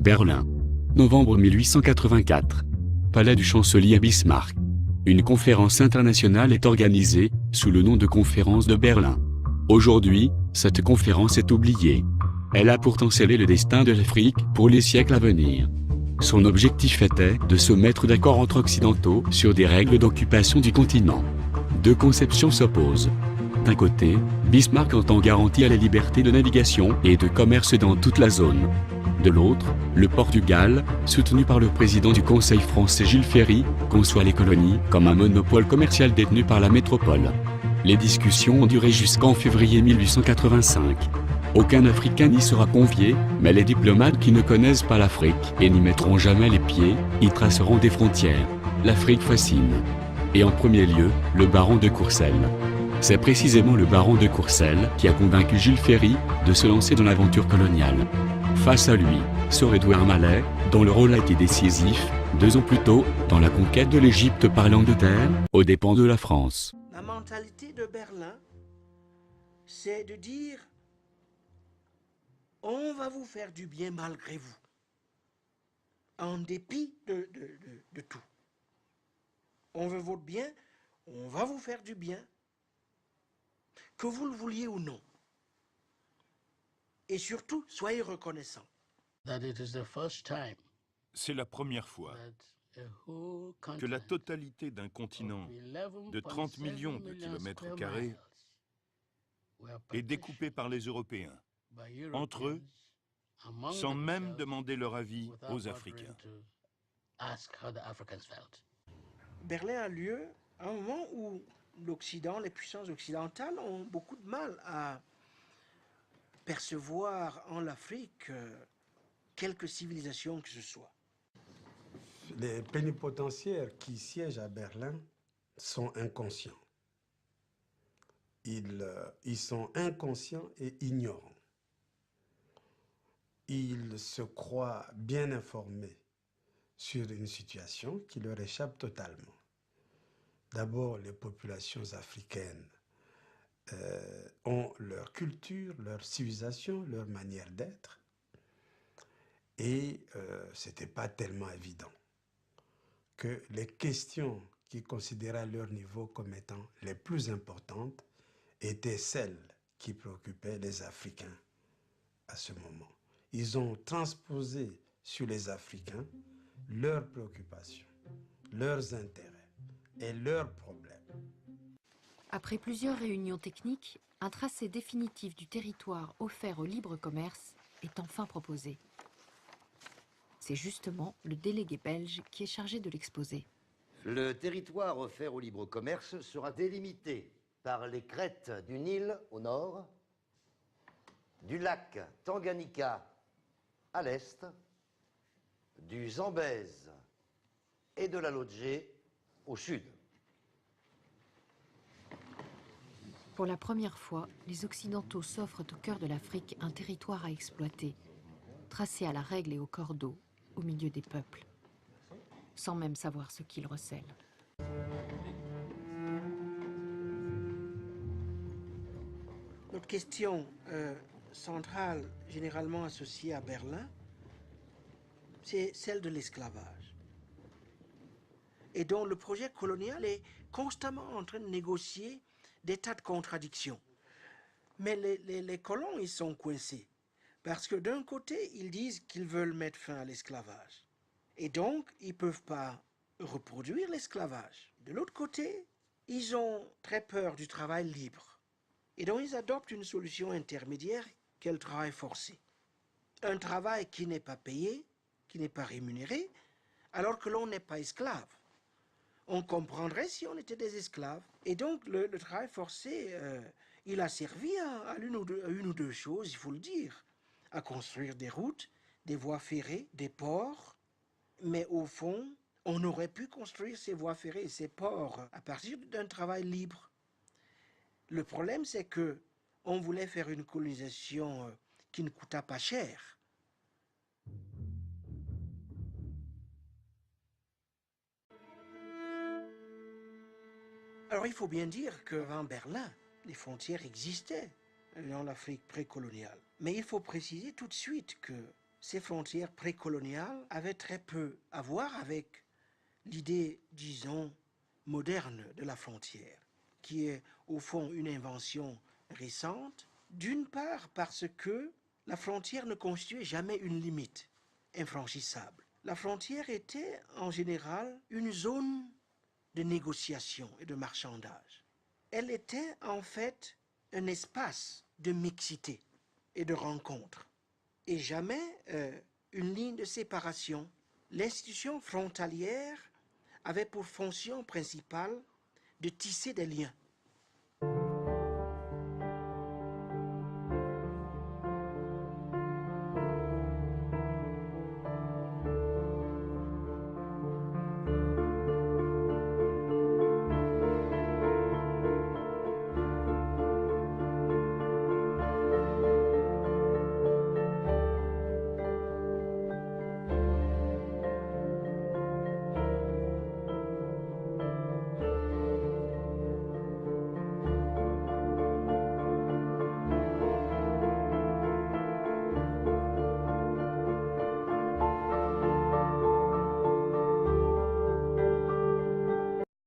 Berlin. Novembre 1884. Palais du chancelier Bismarck. Une conférence internationale est organisée, sous le nom de Conférence de Berlin. Aujourd'hui, cette conférence est oubliée. Elle a pourtant scellé le destin de l'Afrique pour les siècles à venir. Son objectif était de se mettre d'accord entre occidentaux sur des règles d'occupation du continent. Deux conceptions s'opposent. D'un côté, Bismarck entend garantir la liberté de navigation et de commerce dans toute la zone. De l'autre, le Portugal, soutenu par le président du Conseil français Jules Ferry, conçoit les colonies comme un monopole commercial détenu par la métropole. Les discussions ont duré jusqu'en février 1885. Aucun Africain n'y sera convié, mais les diplomates qui ne connaissent pas l'Afrique et n'y mettront jamais les pieds, y traceront des frontières. L'Afrique fascine. Et en premier lieu, le baron de Courcelles. C'est précisément le baron de Courcelles qui a convaincu Jules Ferry de se lancer dans l'aventure coloniale. Face à lui, Sir Edward Mallet, dont le rôle a été décisif, 2 ans plus tôt, dans la conquête de l'Égypte par l'Angleterre, aux dépens de la France. La mentalité de Berlin, c'est de dire on va vous faire du bien malgré vous, en dépit de tout. On veut votre bien, on va vous faire du bien, que vous le vouliez ou non. Et surtout, soyez reconnaissants. C'est la première fois que la totalité d'un continent de 30 millions de kilomètres carrés est découpée par les Européens, entre eux, sans même demander leur avis aux Africains. Berlin a lieu à un moment où l'Occident, les puissances occidentales ont beaucoup de mal à percevoir en l'Afrique quelque civilisation que ce soit. Les plénipotentiaires qui siègent à Berlin sont inconscients. Ils sont inconscients et ignorants. Ils se croient bien informés sur une situation qui leur échappe totalement. D'abord, les populations africaines ont leur culture, leur civilisation, leur manière d'être. Et ce n'était pas tellement évident que les questions qu'ils considéraient à leur niveau comme étant les plus importantes étaient celles qui préoccupaient les Africains à ce moment. Ils ont transposé sur les Africains leurs préoccupations, leurs intérêts et leurs problèmes. Après plusieurs réunions techniques, un tracé définitif du territoire offert au libre commerce est enfin proposé. C'est justement le délégué belge qui est chargé de l'exposer. Le territoire offert au libre commerce sera délimité par les crêtes du Nil au nord, du lac Tanganyika à l'est, du Zambèze et de la Lodgé au sud. Pour la première fois, les Occidentaux s'offrent au cœur de l'Afrique un territoire à exploiter, tracé à la règle et au cordeau, au milieu des peuples, sans même savoir ce qu'ils recèlent. Notre question centrale, généralement associée à Berlin, c'est celle de l'esclavage. Et dont le projet colonial est constamment en train de négocier des tas de contradictions. Mais les colons, ils sont coincés. Parce que d'un côté, ils disent qu'ils veulent mettre fin à l'esclavage. Et donc, ils ne peuvent pas reproduire l'esclavage. De l'autre côté, ils ont très peur du travail libre. Et donc, ils adoptent une solution intermédiaire qu'est le travail forcé. Un travail qui n'est pas payé, qui n'est pas rémunéré, alors que l'on n'est pas esclave. On comprendrait si on était des esclaves. Et donc, le travail forcé, il a servi à une ou deux choses, il faut le dire. À construire des routes, des voies ferrées, des ports. Mais au fond, on aurait pu construire ces voies ferrées et ces ports à partir d'un travail libre. Le problème, c'est que on voulait faire une colonisation qui ne coûta pas cher. Alors il faut bien dire qu'avant Berlin, les frontières existaient dans l'Afrique précoloniale. Mais il faut préciser tout de suite que ces frontières précoloniales avaient très peu à voir avec l'idée, disons, moderne de la frontière, qui est au fond une invention récente, d'une part parce que la frontière ne constituait jamais une limite infranchissable. La frontière était en général une zone de négociation et de marchandage. Elle était en fait un espace de mixité et de rencontre, et jamais une ligne de séparation. L'institution frontalière avait pour fonction principale de tisser des liens